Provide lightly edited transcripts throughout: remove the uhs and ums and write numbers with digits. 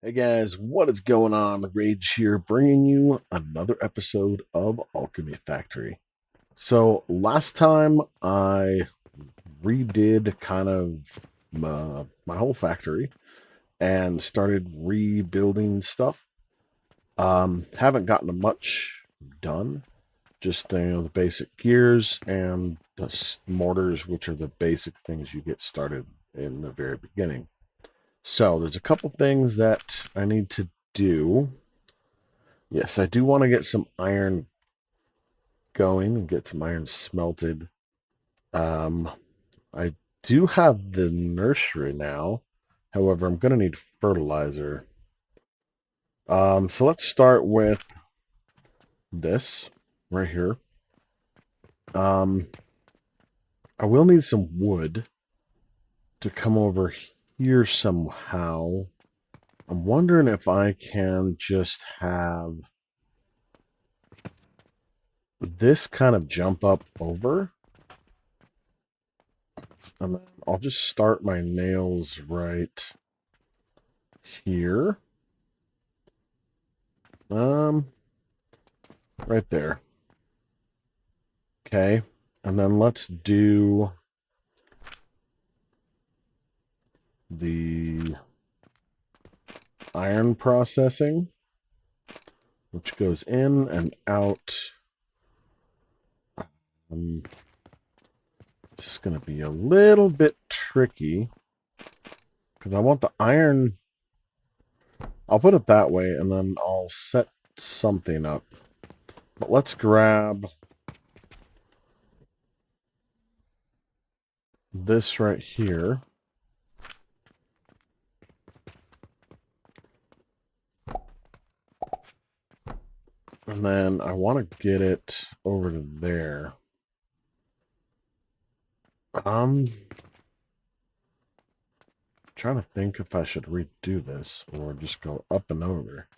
Hey guys, what is going on? Rage here, bringing you another episode of Alchemy Factory. So, last time I redid kind of my whole factory and started rebuilding stuff. Haven't gotten much done, just the basic gears and the mortars, which are the basic things you get started in the very beginning. So, there's a couple things that I need to do. Yes, I do want to get some iron going and get some iron smelted. Um, I do have the nursery now. However, I'm going to need fertilizer. So let's start with this right here. Um, I will need some wood to come over here somehow. I'm wondering if I can just have this kind of jump up over. And then I'll just start my nails right here. Um, right there. Okay. And then let's do the iron processing, which goes in and out. It's going to be a little bit tricky because I want the iron. I'll put it that way and then I'll set something up. But let's grab this right here. And then I want to get it over to there. Trying to think if I should redo this or just go up and over.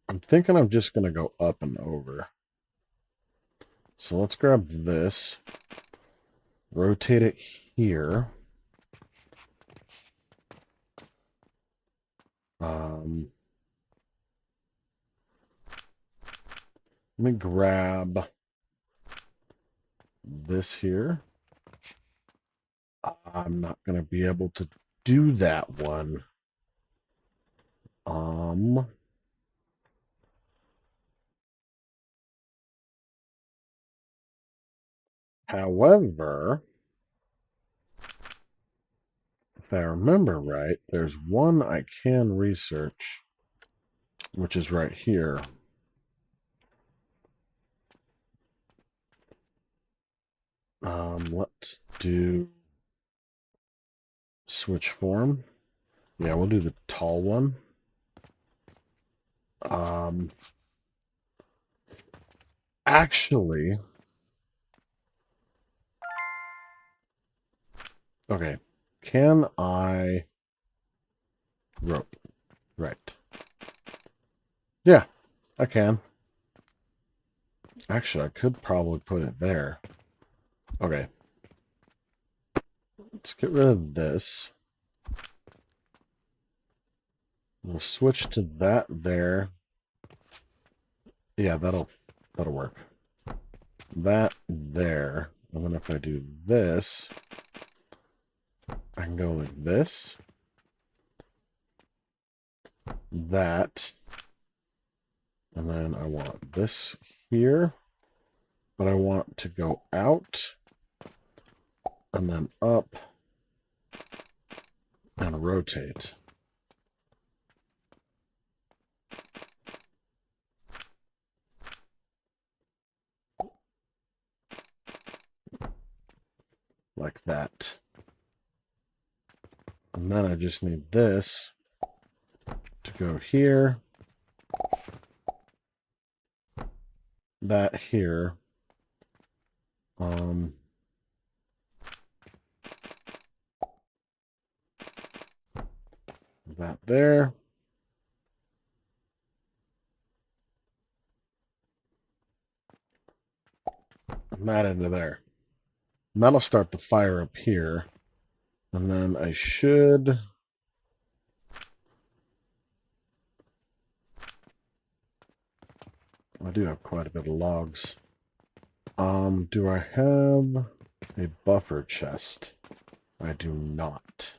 I'm thinking I'm just going to go up and over. So let's grab this, rotate it here. Let me grab this here. I'm not going to be able to do that one. However, if I remember right, there's one I can research, which is right here. Let's do switch form. Yeah, we'll do the tall one. Actually, okay. Can I rope? Right. Yeah, I can. Actually, I could probably put it there. Okay. Let's get rid of this. We'll switch to that there. Yeah, that'll work. That there. And then if I do this, I can go like this. That. And then I want this here. But I want to go out and then up and rotate. Like that. And then I just need this to go here. That here. That there. And that into there. And that'll start the fire up here. And then I should I do have quite a bit of logs. Do I have a buffer chest? I do not.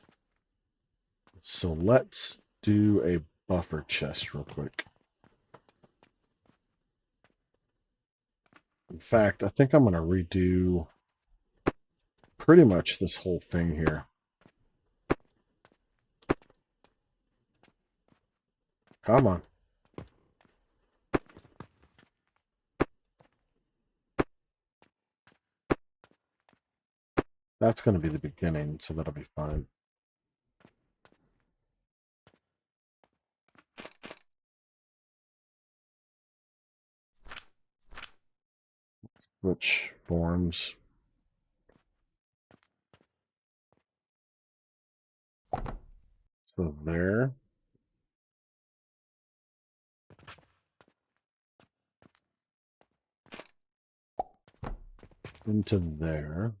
So let's do a buffer chest real quick. In fact, I think I'm going to redo pretty much this whole thing here. Come on. That's going to be the beginning, so that'll be fine. Which forms? So there. Into there.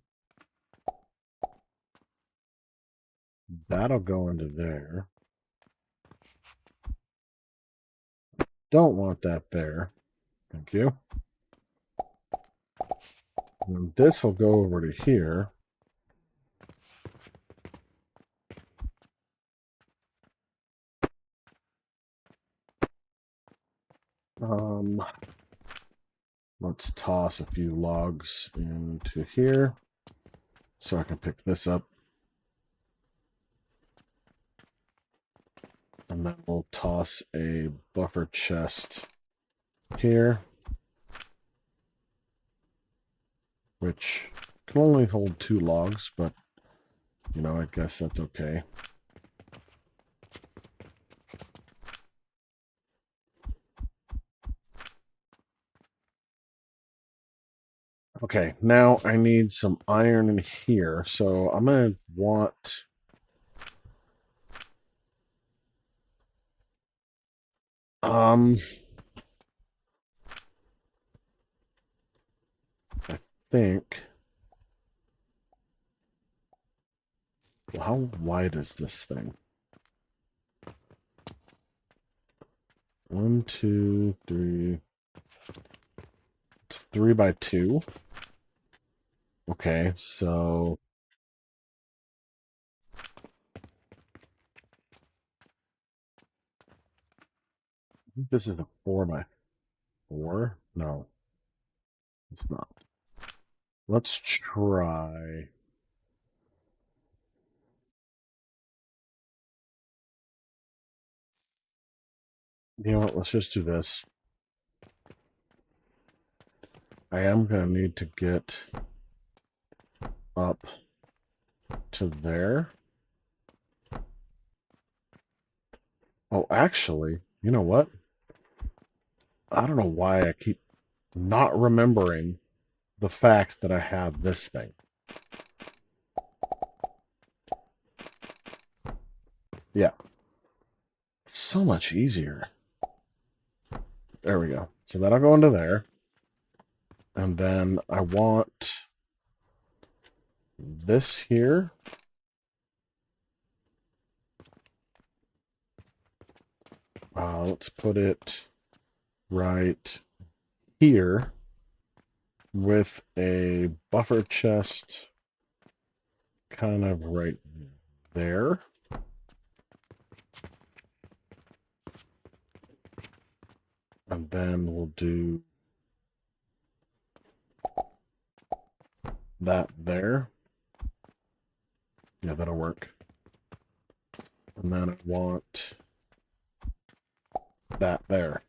That'll go into there. Don't want that there. Thank you. And this will go over to here. Let's toss a few logs into here so I can pick this up. And then we'll toss a buffer chest here, which can only hold 2 logs, but, you know, I guess that's okay. Okay, now I need some iron in here, so I'm going to want... I think... Well, how wide is this thing? 1, 2, 3... It's 3 by 2. Okay, so... I think this is a 4 by 4? No, it's not. Let's try... You know what, let's just do this. I am going to need to get up to there. Oh, actually, you know what? I don't know why I keep not remembering the fact that I have this thing. Yeah. It's so much easier. There we go. So that'll go into there. And then I want this here. Let's put it right here with a buffer chest kind of right there. And then we'll do that there. Yeah, that'll work. And then I want that there.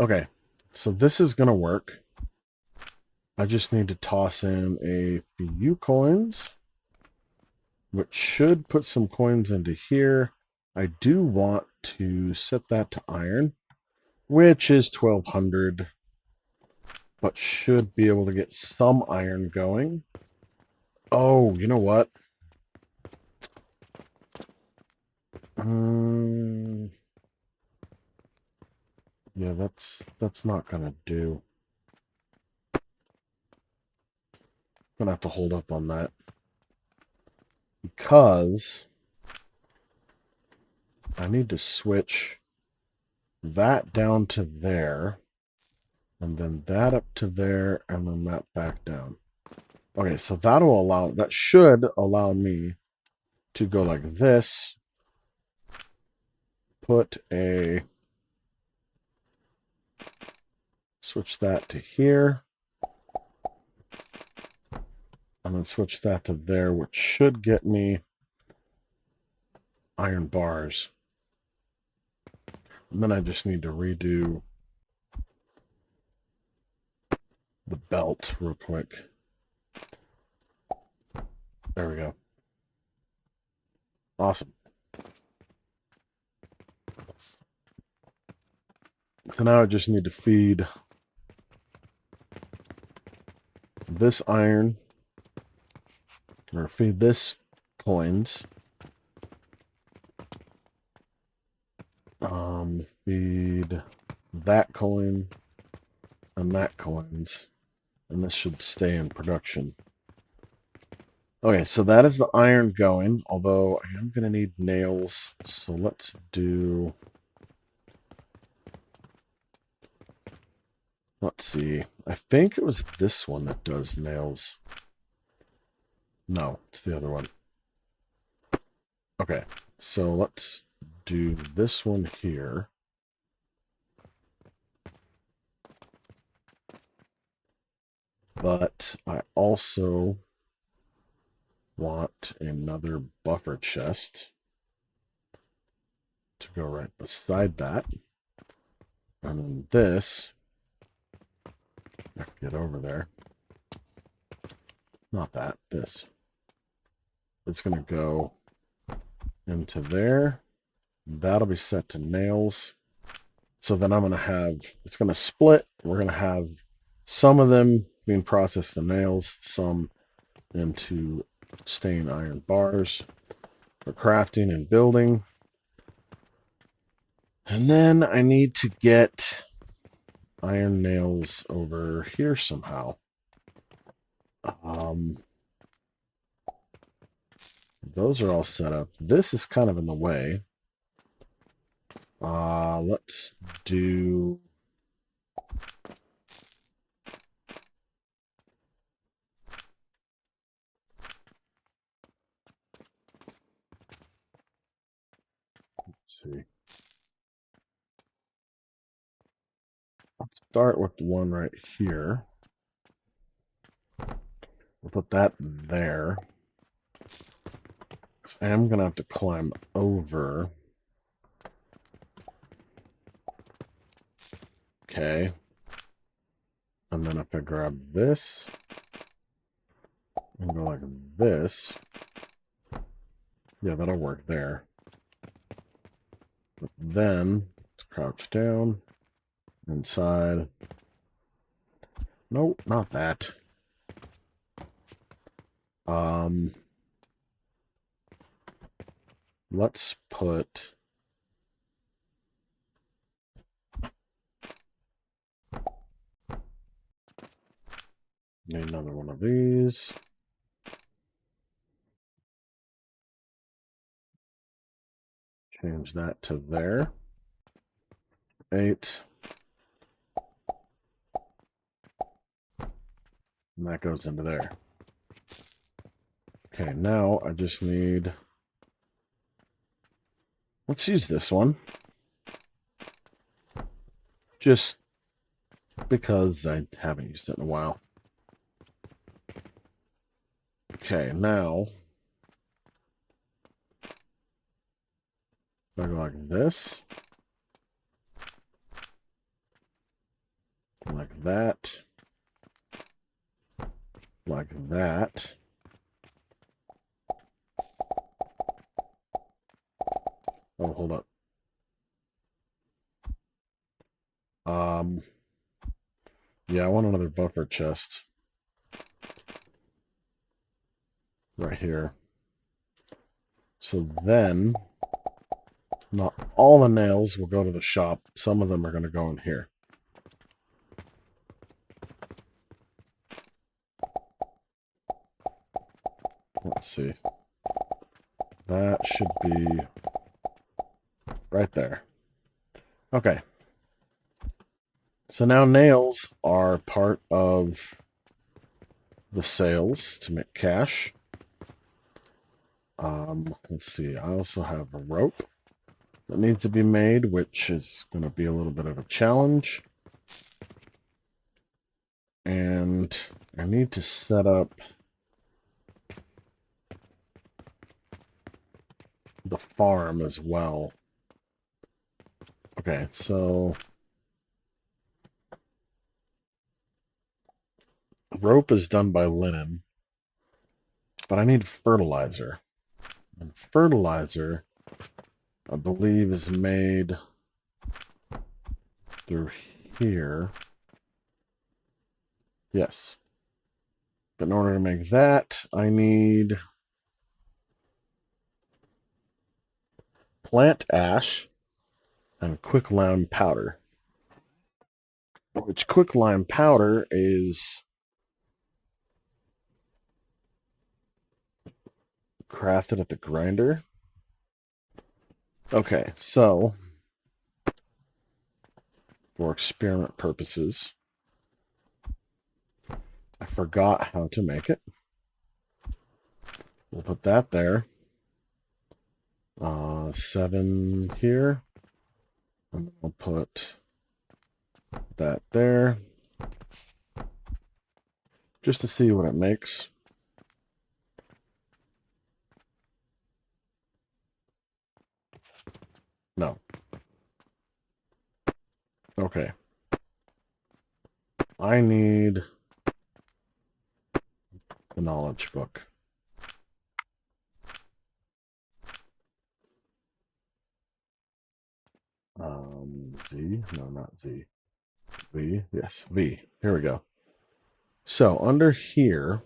Okay, so this is going to work. I just need to toss in a few coins, which should put some coins into here. I do want to set that to iron, which is 1200, but should be able to get some iron going. Oh, you know what? Yeah, that's not gonna do. I'm gonna have to hold up on that because I need to switch that down to there. And then that up to there, and then that back down. Okay, so that should allow me to go like this, switch that to here, and then switch that to there, which should get me iron bars. And then I just need to redo the belt real quick. There we go. Awesome. So now I just need to feed this iron, or feed this coins. Feed that coin and that coins, and this should stay in production. Okay, so that is the iron going, although I am going to need nails, so let's do... Let's see. I think it was this one that does nails. No, it's the other one. Okay, so let's do this one here. But I also want another buffer chest to go right beside that. And then this, I can get over there. Not that, this. It's going to go into there. That'll be set to nails. So then I'm going to have, it's going to split. We're going to have some of them being processed to nails, some into stained iron bars for crafting and building. And then I need to get iron nails over here somehow. Those are all set up. This is kind of in the way. Let's do... Let's see. Let's start with the one right here. We'll put that there. I am going to have to climb over. Okay. And then if I grab this and go like this, yeah, that'll work there. But then crouch down, inside. Nope, not that. Let's put another one of these. Change that to there. 8. And that goes into there. Okay, now I just need... Let's use this one. Just because I haven't used it in a while. Okay, now... if I go like this. Like that. Like that. Oh, hold up. Yeah, I want another buffer chest. Right here. So then, not all the nails will go to the shop. Some of them are going to go in here. Let's see. That should be right there. Okay. So now nails are part of the sales to make cash. Let's see. I also have a rope that needs to be made, which is going to be a little bit of a challenge. And I need to set up the farm as well. Okay, so rope is done by linen, but I need fertilizer. And fertilizer, I believe, is made through here. Yes. But in order to make that, I need plant ash and quicklime powder. Which quicklime powder is crafted at the grinder. Okay, so for experiment purposes, I forgot how to make it. We'll put that there. 7 here. And I'll put that there. Just to see what it makes. No. Okay. I need the knowledge book. Z? No, not Z. V? Yes, V. Here we go. So, under here...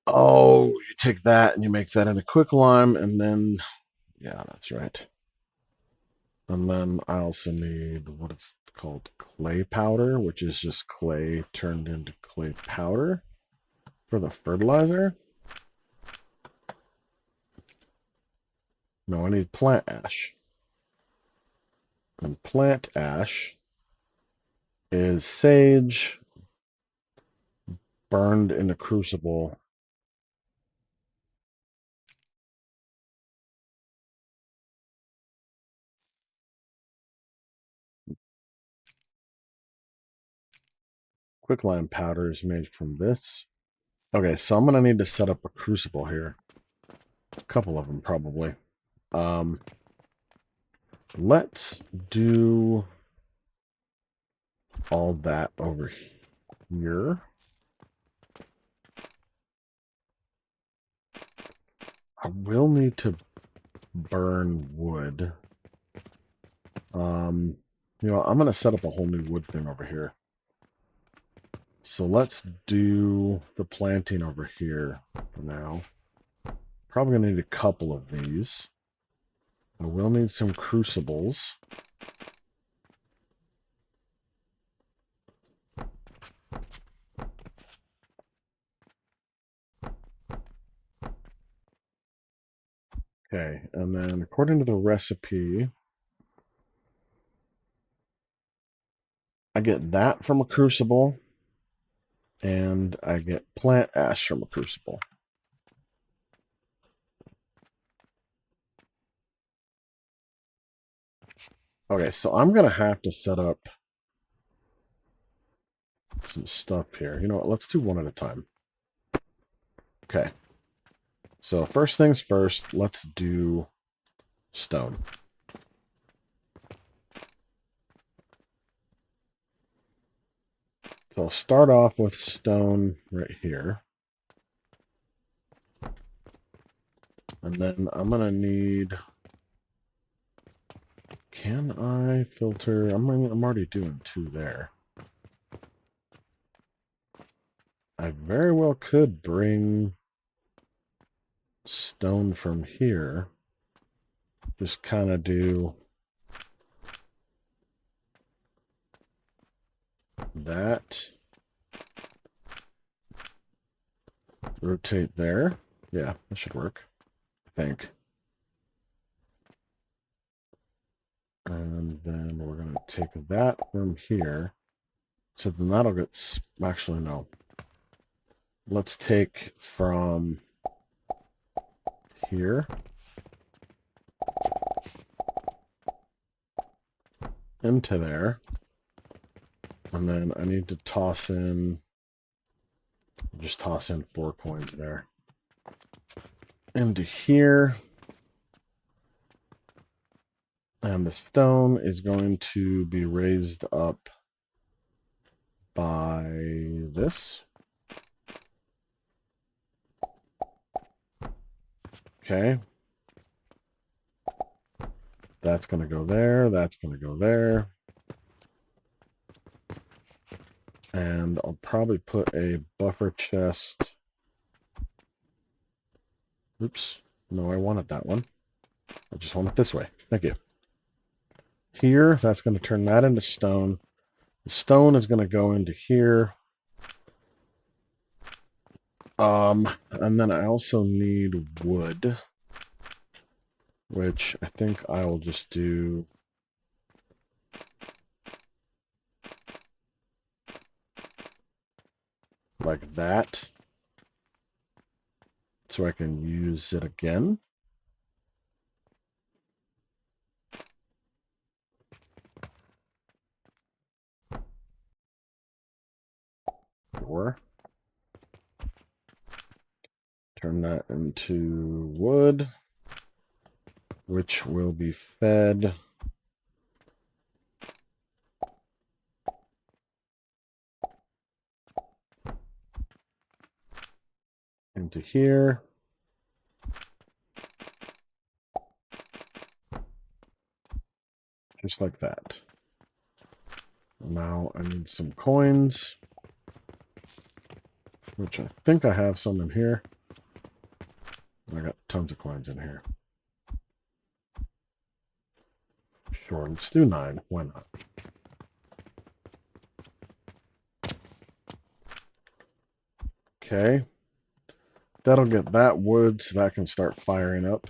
Oh, you take that and you make that into quicklime, and then... Yeah, that's right. And then I also need what it's called clay powder, which is just clay turned into clay powder for the fertilizer. No, I need plant ash. And plant ash is sage burned in a crucible. Quicklime powder is made from this. Okay, so I'm going to need to set up a crucible here. A couple of them, probably. Let's do all that over here. I will need to burn wood. You know, I'm going to set up a whole new wood thing over here. So let's do the planting over here for now. Probably going to need a couple of these. I will need some crucibles. Okay, and then according to the recipe, I get that from a crucible, and I get plant ash from a crucible. Okay, so I'm going to have to set up some stuff here. You know what? Let's do one at a time. Okay. So first things first, let's do stone. So I'll start off with stone right here. And then I'm going to need... Can I filter? I'm already doing 2 there. I very well could bring stone from here. Just kind of do that. Rotate there. Yeah, that should work, I think. And And then we're going to take that from here. So then that'll get... Actually, no. Let's take from here into there. And then I need to toss in... Just toss in 4 coins there. Into here. And the stone is going to be raised up by this. Okay. That's going to go there. That's going to go there. And I'll probably put a buffer chest. Oops. No, I wanted that one. I just want it this way. Thank you. Here, that's going to turn that into stone. The stone is going to go into here. And then I also need wood, which I think I will just do like that, so I can use it again. Or turn that into wood, which will be fed into here. Just like that. Now I need some coins, which I think I have some in here. I got tons of coins in here. Sure, let's do 9. Why not? Okay. That'll get that wood so that can start firing up.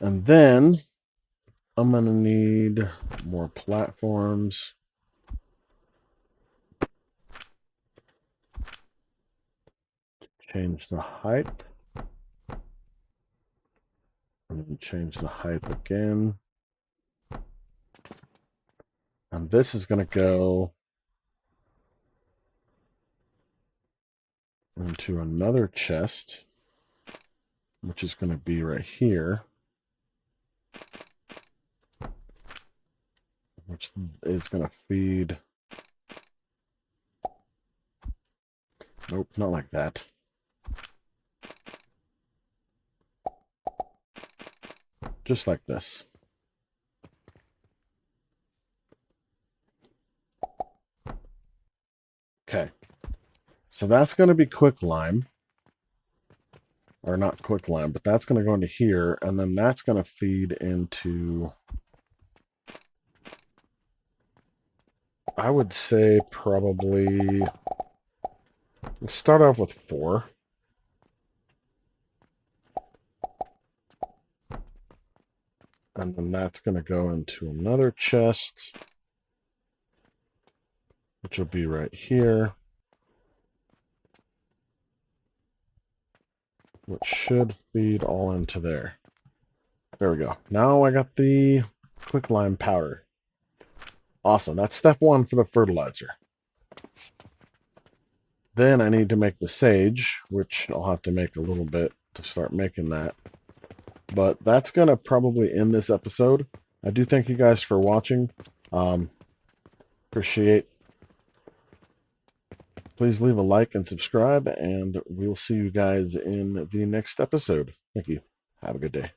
And then I'm going to need more platforms. Change the height. And then change the height again. And this is going to go into another chest, which is going to be right here, which is going to feed... Nope, not like that. Just like this. Okay. So that's going to be quicklime. Or not quicklime, but that's going to go into here, and then that's going to feed into... I would say probably... Let's start off with 4. And then that's going to go into another chest, which will be right here, which should feed all into there. There we go. Now I got the quicklime powder. Awesome. That's step 1 for the fertilizer. Then I need to make the sage, which I'll have to make a little bit to start making that. But that's going to probably end this episode. I do thank you guys for watching. Appreciate. Please leave a like and subscribe, and we'll see you guys in the next episode. Thank you. Have a good day.